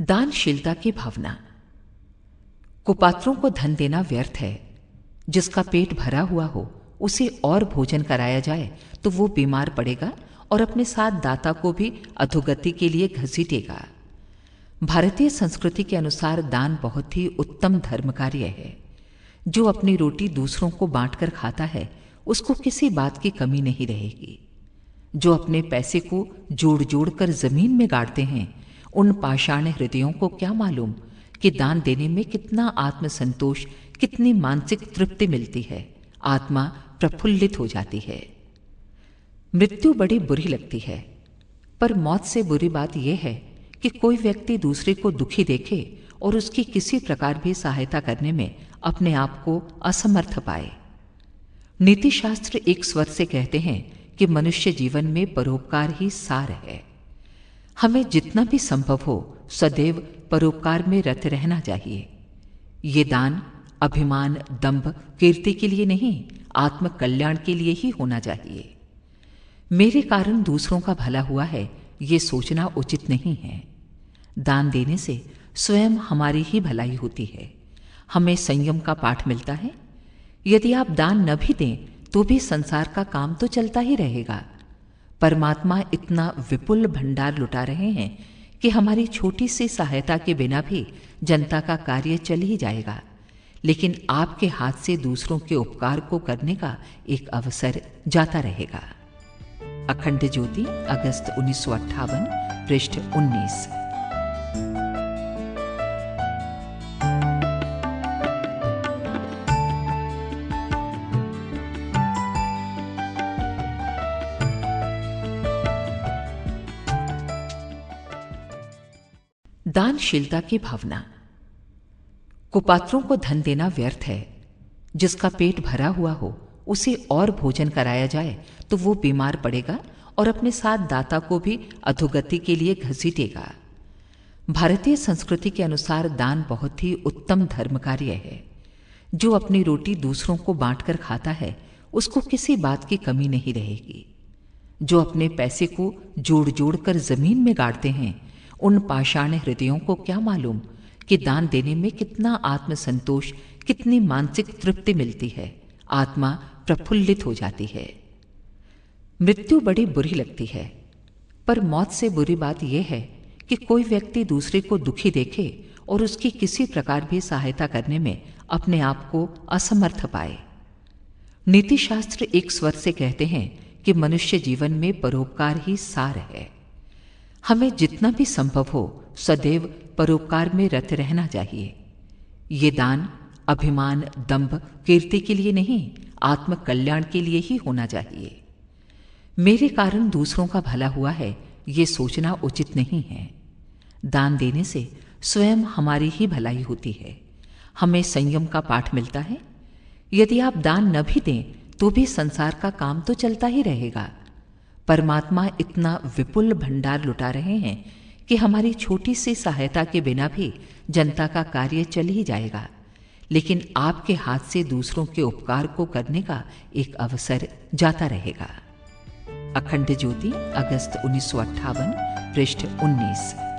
दानशीलता की भावना। कुपात्रों को धन देना व्यर्थ है। जिसका पेट भरा हुआ हो उसे और भोजन कराया जाए तो वो बीमार पड़ेगा और अपने साथ दाता को भी अधोगति के लिए घसीटेगा। भारतीय संस्कृति के अनुसार दान बहुत ही उत्तम धर्म कार्य है। जो अपनी रोटी दूसरों को बांटकर खाता है उसको किसी बात की कमी नहीं रहेगी। जो अपने पैसे को जोड़ जोड़ कर जमीन में गाड़ते हैं उन पाषाण हृदयों को क्या मालूम कि दान देने में कितना आत्मसंतोष, कितनी मानसिक तृप्ति मिलती है। आत्मा प्रफुल्लित हो जाती है। मृत्यु बड़ी बुरी लगती है, पर मौत से बुरी बात यह है कि कोई व्यक्ति दूसरे को दुखी देखे और उसकी किसी प्रकार भी सहायता करने में अपने आप को असमर्थ पाए। नीति शास्त्र एक स्वर से कहते हैं कि मनुष्य जीवन में परोपकार ही सार है। हमें जितना भी संभव हो सदैव परोपकार में रत रहना चाहिए। ये दान अभिमान, दंभ, कीर्ति के लिए नहीं, आत्म कल्याण के लिए ही होना चाहिए। मेरे कारण दूसरों का भला हुआ है ये सोचना उचित नहीं है। दान देने से स्वयं हमारी ही भलाई होती है। हमें संयम का पाठ मिलता है। यदि आप दान न भी दें तो भी संसार का काम तो चलता ही रहेगा। परमात्मा इतना विपुल भंडार लुटा रहे हैं कि हमारी छोटी सी सहायता के बिना भी जनता का कार्य चल ही जाएगा। लेकिन आपके हाथ से दूसरों के उपकार को करने का एक अवसर जाता रहेगा। अखंड ज्योति, अगस्त 1958, पृष्ठ 19। दानशीलता की भावना। कुपात्रों को धन देना व्यर्थ है। जिसका पेट भरा हुआ हो उसे और भोजन कराया जाए तो वो बीमार पड़ेगा और अपने साथ दाता को भी अधोगति के लिए घसीटेगा। भारतीय संस्कृति के अनुसार दान बहुत ही उत्तम धर्म कार्य है। जो अपनी रोटी दूसरों को बांटकर खाता है उसको किसी बात की कमी नहीं रहेगी। जो अपने पैसे को जोड़ जोड़ कर जमीन में गाड़ते हैं उन पाषाण हृदयों को क्या मालूम कि दान देने में कितना आत्मसंतोष, कितनी मानसिक तृप्ति मिलती है। आत्मा प्रफुल्लित हो जाती है। मृत्यु बड़ी बुरी लगती है, पर मौत से बुरी बात यह है कि कोई व्यक्ति दूसरे को दुखी देखे और उसकी किसी प्रकार भी सहायता करने में अपने आप को असमर्थ पाए। नीति शास्त्र एक स्वर से कहते हैं कि मनुष्य जीवन में परोपकार ही सार है। हमें जितना भी संभव हो सदैव परोपकार में रत रहना चाहिए। ये दान अभिमान, दंभ, कीर्ति के लिए नहीं, आत्म कल्याण के लिए ही होना चाहिए। मेरे कारण दूसरों का भला हुआ है ये सोचना उचित नहीं है। दान देने से स्वयं हमारी ही भलाई होती है। हमें संयम का पाठ मिलता है। यदि आप दान न भी दें तो भी संसार का काम तो चलता ही रहेगा। परमात्मा इतना विपुल भंडार लुटा रहे हैं कि हमारी छोटी सी सहायता के बिना भी जनता का कार्य चल ही जाएगा। लेकिन आपके हाथ से दूसरों के उपकार को करने का एक अवसर जाता रहेगा। अखंड ज्योति, अगस्त 1958, पृष्ठ 19।